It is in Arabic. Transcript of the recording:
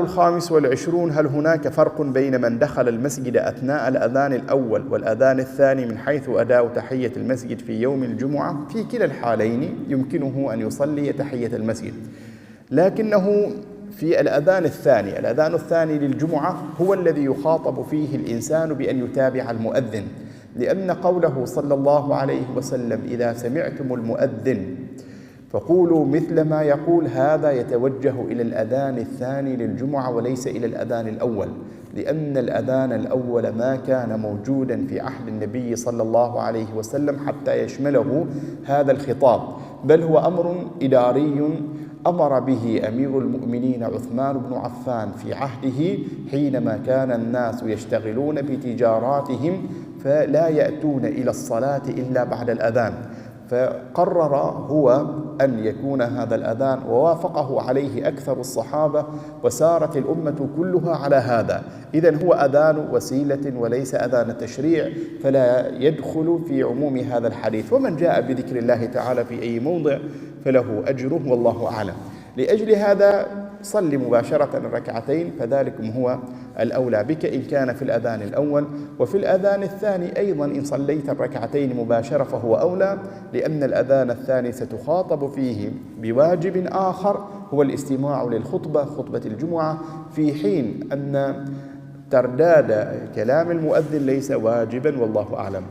ال25: هل هناك فرق بين من دخل المسجد أثناء الأذان الأول والأذان الثاني من حيث أداء تحية المسجد في يوم الجمعة؟ في كلا الحالين يمكنه أن يصلي تحية المسجد، لكنه في الأذان الثاني للجمعة هو الذي يخاطب فيه الإنسان بأن يتابع المؤذن، لأن قوله صلى الله عليه وسلم: إذا سمعتم المؤذن فقولوا مثل ما يقول، هذا يتوجه إلى الأذان الثاني للجمعة وليس إلى الأذان الأول، لأن الأذان الأول ما كان موجودا في عهد النبي صلى الله عليه وسلم حتى يشمله هذا الخطاب، بل هو أمر إداري أمر به أمير المؤمنين عثمان بن عفان في عهده، حينما كان الناس يشتغلون بتجاراتهم فلا يأتون إلى الصلاة إلا بعد الأذان، فقرر هو أن يكون هذا الأذان، ووافقه عليه أكثر الصحابة، وسارت الأمة كلها على هذا. إذن هو أذان وسيلة وليس أذان تشريع، فلا يدخل في عموم هذا الحديث. ومن جاء بذكر الله تعالى في أي موضع فله أجره، والله أعلم. لأجل هذا صل مباشرة الركعتين، فذلكم هو الأولى بك إن كان في الأذان الأول. وفي الأذان الثاني أيضا إن صليت الركعتين مباشرة فهو أولى، لأن الأذان الثاني ستخاطب فيه بواجب آخر هو الاستماع للخطبة، خطبة الجمعة، في حين أن ترداد كلام المؤذن ليس واجبا، والله أعلم.